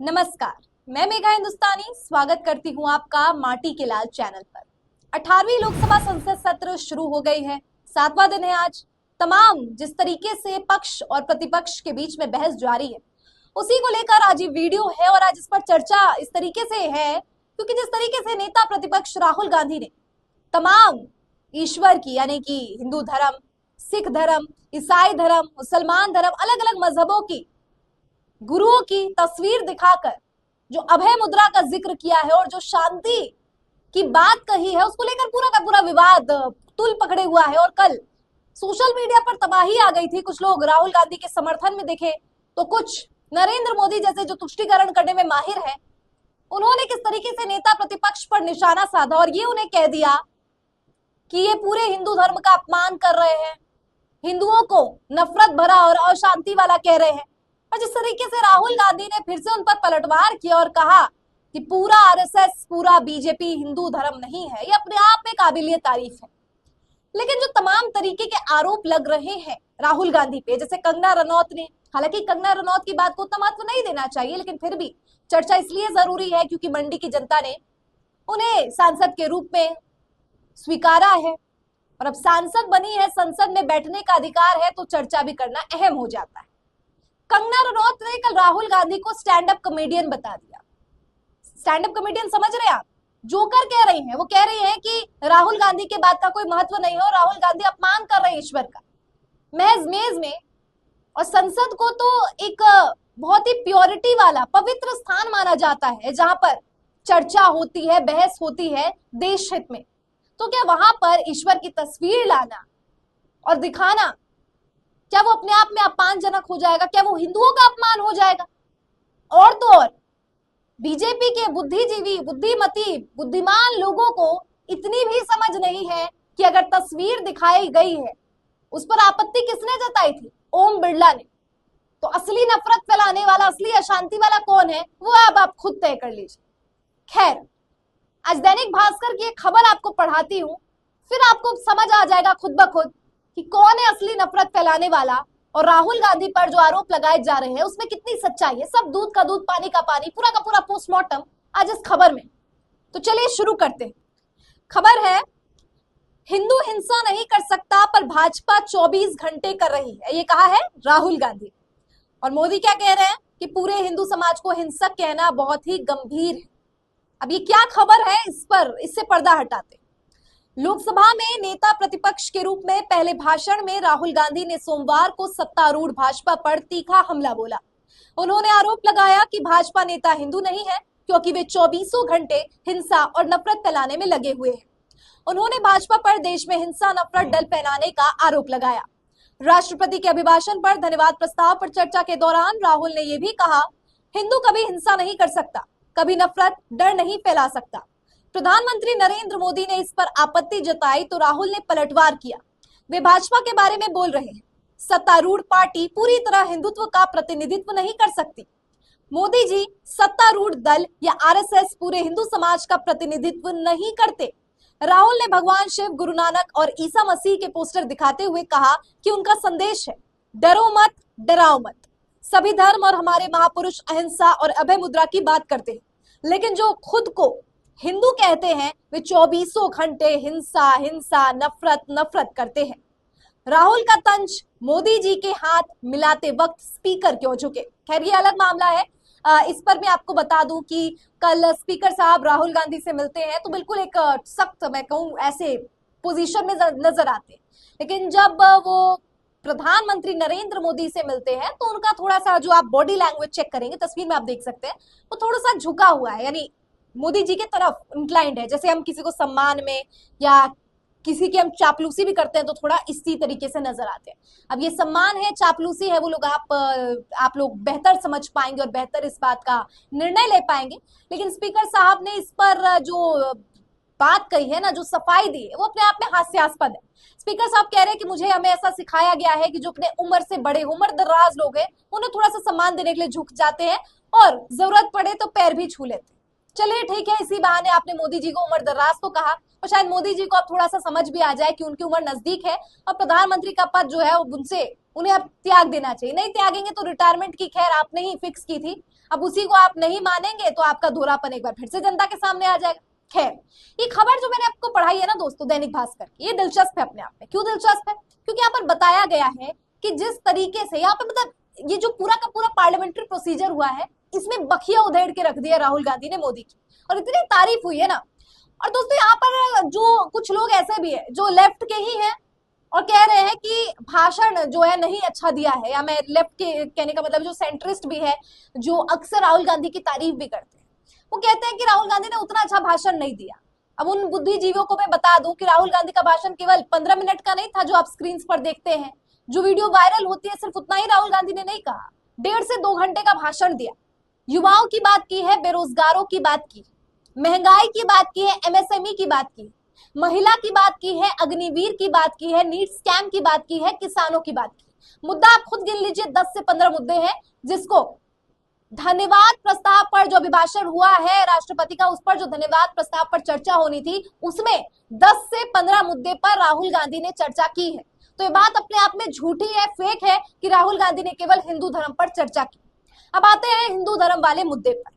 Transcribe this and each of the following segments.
नमस्कार, मैं मेघा हिंदुस्तानी स्वागत करती हूँ आपका माटी के लाल चैनल पर। 18वीं लोकसभा संसद सत्र शुरू हो गई है। 7वां दिन है आज। तमाम जिस तरीके से पक्ष और प्रतिपक्ष के बीच में बहस जारी है, उसी को लेकर आज ये वीडियो है और आज इस पर चर्चा इस तरीके से है क्योंकि जिस तरीके से नेता प्रतिपक्ष राहुल गांधी ने तमाम ईश्वर की यानी कि हिंदू धर्म, सिख धर्म, ईसाई धर्म, मुसलमान धर्म, अलग अलग मजहबों की गुरुओं की तस्वीर दिखाकर जो अभय मुद्रा का जिक्र किया है और जो शांति की बात कही है, उसको लेकर पूरा का पूरा विवाद तुल पकड़े हुआ है। और कल सोशल मीडिया पर तबाही आ गई थी। कुछ लोग राहुल गांधी के समर्थन में दिखे तो कुछ नरेंद्र मोदी जैसे जो तुष्टीकरण करने में माहिर है, उन्होंने किस तरीके से नेता प्रतिपक्ष पर निशाना साधा और ये उन्हें कह दिया कि ये पूरे हिंदू धर्म का अपमान कर रहे हैं, हिंदुओं को नफरत भरा और अशांति वाला कह रहे हैं। और जिस तरीके से राहुल गांधी ने फिर से उन पर पलटवार किया और कहा कि पूरा आरएसएस, पूरा बीजेपी हिंदू धर्म नहीं है, ये अपने आप में काबिलिए तारीफ है। लेकिन जो तमाम तरीके के आरोप लग रहे हैं राहुल गांधी पे, जैसे कंगना रनौत ने, हालांकि कंगना रनौत की बात को उतना महत्व नहीं देना चाहिए, लेकिन फिर भी चर्चा इसलिए जरूरी है क्योंकि मंडी की जनता ने उन्हें सांसद के रूप में स्वीकारा है और अब सांसद बनी है, संसद में बैठने का अधिकार है, तो चर्चा भी करना अहम हो जाता है। कंगना रनौत ने कल राहुल गांधी को स्टैंड अप कॉमेडियन बता दिया। स्टैंड अप कॉमेडियन समझ रहे हैं आप? जोकर कह रही हैं, वो कह रही हैं कि राहुल गांधी के बात का कोई महत्व नहीं हो, राहुल गांधी अपमान कर रहे हैं ईश्वर का महज मेज में। और संसद को तो एक बहुत ही प्योरिटी वाला पवित्र स्थान माना जाता है जहां पर चर्चा होती है, बहस होती है देश हित में। तो क्या वहां पर ईश्वर की तस्वीर लाना और दिखाना, क्या वो अपने आप में अपमानजनक हो जाएगा? क्या वो हिंदुओं का अपमान हो जाएगा? और तो और बीजेपी के बुद्धिजीवी, बुद्धिमती, बुद्धिमान लोगों को इतनी भी समझ नहीं है कि अगर तस्वीर दिखाई गई है, उस पर आपत्ति किसने जताई थी? ओम बिरला ने। तो असली नफरत फैलाने वाला, असली अशांति वाला कौन है, वो अब आप खुद तय कर लीजिए। खैर, आज दैनिक भास्कर की एक खबर आपको पढ़ाती हूं, फिर आपको समझ आ जाएगा खुद ब खुद कि कौन है असली नफरत फैलाने वाला और राहुल गांधी पर जो आरोप लगाए जा रहे हैं उसमें कितनी सच्चाई है। सब दूध का दूध, पानी का पानी, पूरा का पूरा पोस्टमार्टम आज इस खबर में। तो चलिए शुरू करते हैं। खबर है, हिंदू हिंसा नहीं कर सकता पर भाजपा 24 घंटे कर रही है, ये कहा है राहुल गांधी। और मोदी क्या कह रहे हैं कि पूरे हिंदू समाज को हिंसक कहना बहुत ही गंभीर है। अब ये क्या खबर है, इस पर इससे पर्दा हटाते। लोकसभा में नेता प्रतिपक्ष के रूप में पहले भाषण में राहुल गांधी ने सोमवार को सत्तारूढ़ भाजपा पर तीखा हमला बोला। उन्होंने आरोप लगाया कि भाजपा नेता हिंदू नहीं है क्योंकि वे 24 घंटे हिंसा और नफरत फैलाने में लगे हुए हैं। उन्होंने भाजपा पर देश में हिंसा नफरत डल फैलाने का आरोप लगाया। राष्ट्रपति के अभिभाषण पर धन्यवाद प्रस्ताव पर चर्चा के दौरान राहुल ने यह भी कहा, हिंदू कभी हिंसा नहीं कर सकता, कभी नफरत, डर नहीं फैला सकता। प्रधानमंत्री नरेंद्र मोदी ने इस पर आपत्ति जताई तो राहुल ने पलटवार किया। वे भाजपा के बारे में बोल रहे हैं, सत्तारूढ़ पार्टी पूरी तरह हिंदुत्व का प्रतिनिधित्व नहीं कर सकती। मोदी जी सत्तारूढ़ दल या आरएसएस पूरे हिंदू समाज का प्रतिनिधित्व नहीं करते। राहुल ने भगवान शिव, गुरु नानक और ईसा मसीह के पोस्टर दिखाते हुए कहा कि उनका संदेश है, डरो मत, डराओ मत। सभी धर्म और हमारे महापुरुष अहिंसा और अभय मुद्रा की बात करते हैं, लेकिन जो खुद को हिंदू कहते हैं वे 24 घंटे हिंसा, हिंसा, नफरत, नफरत करते हैं। राहुल का तंज मोदी जी के हाथ मिलाते वक्त स्पीकर क्यों झुके? खैर ये अलग मामला है। इस पर मैं आपको बता दूं कि कल स्पीकर साहब राहुल गांधी से मिलते हैं तो बिल्कुल एक सख्त, मैं कहूं ऐसे पोजीशन में नजर आते हैं, लेकिन जब वो प्रधानमंत्री नरेंद्र मोदी से मिलते हैं तो उनका थोड़ा सा, जो आप बॉडी लैंग्वेज चेक करेंगे, तस्वीर में आप देख सकते हैं, वो थोड़ा सा झुका हुआ है, यानी मोदी जी के तरफ इंक्लाइंड है। जैसे हम किसी को सम्मान में या किसी की हम चापलूसी भी करते हैं तो थोड़ा इसी तरीके से नजर आते हैं। अब ये सम्मान है, चापलूसी है, वो लोग आप लोग बेहतर समझ पाएंगे और बेहतर इस बात का निर्णय ले पाएंगे। लेकिन स्पीकर साहब ने इस पर जो बात कही है ना, जो सफाई दी है, वो अपने आप में हास्यास्पद है। स्पीकर साहब कह रहे हैं कि हमें ऐसा सिखाया गया है कि जो अपने उम्र से बड़े, उम्र दराज लोग हैं, उन्हें थोड़ा सा सम्मान देने के लिए झुक जाते हैं और जरूरत पड़े तो पैर भी छू लेते हैं। चलिए ठीक है, इसी बहाने आपने मोदी जी को उम्र दराज तो कहा, और शायद मोदी जी को अब थोड़ा सा समझ भी आ जाए कि उनकी उम्र नजदीक है और प्रधानमंत्री का पद जो है उनसे उन्हें अब त्याग देना चाहिए। नहीं त्यागेंगे तो रिटायरमेंट की खैर आपने ही फिक्स की थी, अब उसी को आप नहीं मानेंगे तो आपका दोहरापन एक बार फिर से जनता के सामने आ जाएगा। खैर, ये खबर जो मैंने आपको पढ़ाई है ना दोस्तों दैनिक भास्कर की, ये दिलचस्प है अपने आप में। क्यों दिलचस्प है? क्योंकि यहाँ पर बताया गया है कि जिस तरीके से यहाँ पे मतलब ये जो पूरा का पूरा पार्लियामेंट्री प्रोसीजर हुआ है, इसमें बखिया उधेड़ के रख दिया राहुल गांधी ने मोदी की, और इतनी तारीफ हुई है ना। और दोस्तों यहाँ पर जो कुछ लोग ऐसे भी है जो लेफ्ट के ही हैं और कह रहे हैं कि भाषण जो है नहीं अच्छा दिया है, या मैं लेफ्ट के कहने का मतलब जो सेंट्रिस्ट भी है, जो अक्सर राहुल गांधी की तारीफ भी करते हैं, वो कहते हैं कि राहुल गांधी ने उतना अच्छा भाषण नहीं दिया। अब उन बुद्धिजीवियों को मैं बता दूं कि राहुल गांधी का भाषण केवल 15 मिनट का नहीं था जो आप स्क्रीन पर देखते हैं। जो वीडियो वायरल होती है सिर्फ उतना ही राहुल गांधी ने नहीं कहा, 1.5 से 2 घंटे का भाषण दिया। युवाओं की बात की है, बेरोजगारों की बात की, महंगाई की बात की है, एमएसएमई की बात की, महिला की बात की है, अग्निवीर की बात की है, नीट स्कैम की बात की है, किसानों की बात की। मुद्दा आप खुद गिन लीजिए, 10 से 15 मुद्दे हैं जिसको धन्यवाद प्रस्ताव पर जो अभिभाषण हुआ है राष्ट्रपति का, उस पर जो धन्यवाद प्रस्ताव पर चर्चा होनी थी, उसमें 10 से 15 मुद्दे पर राहुल गांधी ने चर्चा की है। तो ये बात अपने आप में झूठी है, फेक है कि राहुल गांधी ने केवल हिंदू धर्म पर चर्चा की। अब आते हैं हिंदू धर्म वाले मुद्दे पर।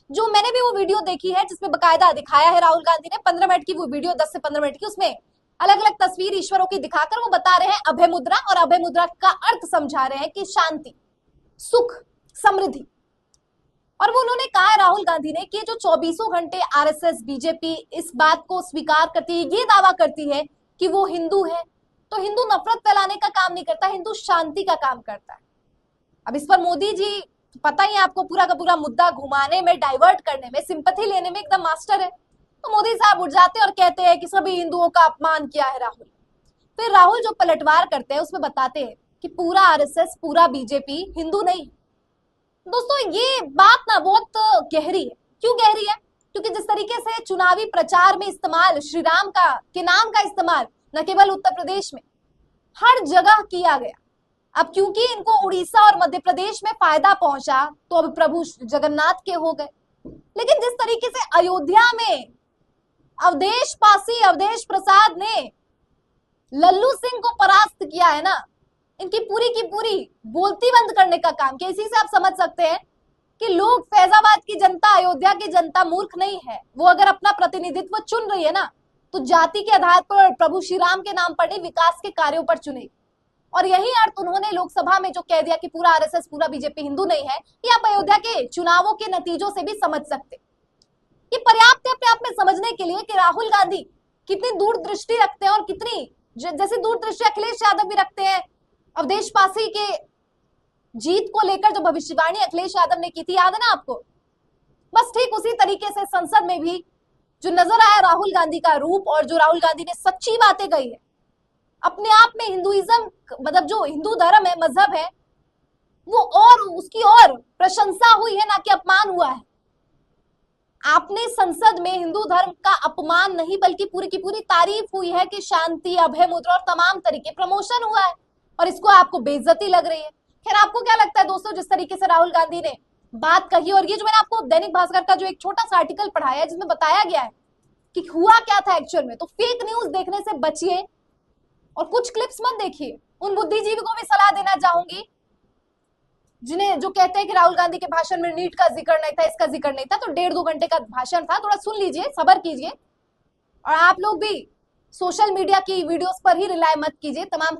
जो मैंने भी वो वीडियो देखी है जिसमें बकायदा दिखाया है राहुल गांधी ने, 15 मिनट की वो वीडियो, 10 से 15 मिनट की, उसमें अलग अलग तस्वीर ईश्वरों की दिखाकर वो बता रहे हैं अभय मुद्रा, और अभय मुद्रा का अर्थ समझा रहे हैं कि शांति, सुख, समृद्धि। और वो उन्होंने कहा है राहुल गांधी ने कि जो 24 घंटे आरएसएस बीजेपी इस बात को स्वीकार करती है, ये दावा करती है कि वो हिंदू है, तो हिंदू नफरत फैलाने का काम नहीं करता, हिंदू शांति का काम करता है। अब इस पर मोदी जी, पता ही आपको, पूरा का पूरा मुद्दा घुमाने में, डाइवर्ट करने में, सिंपैथी लेने में एकदम मास्टर है। तो मोदी साहब उठ जाते हैं और कहते हैं कि सभी हिंदुओं का अपमान किया है राहुल। फिर राहुल जो पलटवार करते हैं उसमें बताते हैं कि पूरा आरएसएस, पूरा बीजेपी हिंदू नहीं है। दोस्तों ये बात ना बहुत गहरी है। क्यों गहरी है? क्योंकि जिस तरीके से चुनावी प्रचार में इस्तेमाल श्री राम का के नाम का इस्तेमाल न केवल उत्तर प्रदेश में, हर जगह किया गया। अब क्योंकि इनको उड़ीसा और मध्य प्रदेश में फायदा पहुंचा तो अब प्रभु जगन्नाथ के हो गए। लेकिन जिस तरीके से अयोध्या में अवधेश पासी, अवधेश प्रसाद ने लल्लू सिंह को परास्त किया है ना, इनकी पूरी की पूरी बोलती बंद करने का काम किया। इसी से आप समझ सकते हैं कि लोग, फैजाबाद की जनता, अयोध्या की जनता मूर्ख नहीं है। वो अगर अपना प्रतिनिधित्व चुन रही है ना, तो जाति के आधार पर, प्रभु श्री राम के नाम पर नहीं, विकास के कार्यों पर चुने। और यही अर्थ उन्होंने लोकसभा में जो कह दिया कि पूरा आरएसएस, पूरा बीजेपी हिंदू नहीं है, ये आप अयोध्या के चुनावों के नतीजों से भी समझ सकते। ये पर्याप्त है अपने आप में समझने के लिए कि राहुल गांधी कितनी दूरदृष्टि रखते हैं, और कितनी जैसे दूरदृष्टि अखिलेश यादव भी रखते हैं। अवधेश पासी के जीत को लेकर जो भविष्यवाणी अखिलेश यादव ने की थी, याद है ना आपको? बस ठीक उसी तरीके से संसद में भी जो नजर आया राहुल गांधी का रूप, और जो राहुल गांधी ने सच्ची बातें कही है, अपने आप में हिंदुइज्म, मतलब जो हिंदू धर्म है, मजहब है, वो और उसकी और प्रशंसा हुई है, ना कि अपमान हुआ है। आपने संसद में हिंदू धर्म का अपमान नहीं बल्कि पूरी की पूरी तारीफ हुई है कि शांति, अभय मुद्रा और तमाम तरीके प्रमोशन हुआ है, और इसको आपको बेइज्जती लग रही है। खैर, आपको क्या लगता है दोस्तों, जिस तरीके से राहुल गांधी ने बात कही, और ये जो मैंने आपको दैनिक भास्कर का जो एक छोटा सा आर्टिकल पढ़ाया है जिसमें बताया गया है कि हुआ क्या था एक्चुअल में, तो फेक न्यूज देखने से बचिए और कुछ क्लिप्स मत देखिए। उन बुद्धिजीवी को भी सलाह देना चाहूंगी जिन्हें, जो कहते हैं कि राहुल गांधी के भाषण में नीट का जिक्र नहीं था, इसका जिक्र नहीं था, तो 1.5-2 घंटे का भाषण था, थोड़ा सुन लीजिए, सब्र कीजिए। और आप लोग भी सोशल मीडिया की वीडियोस पर ही रिलाय मत कीजिए, तमाम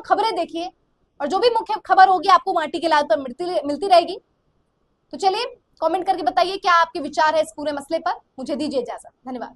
खबरें देखिए, और जो भी मुख्य खबर होगी आपको माटी के लाल पर मिलती रहेगी। तो चलिए कमेंट करके बताइए क्या आपके विचार है इस पूरे मसले पर। मुझे दीजिए इजाजत, धन्यवाद।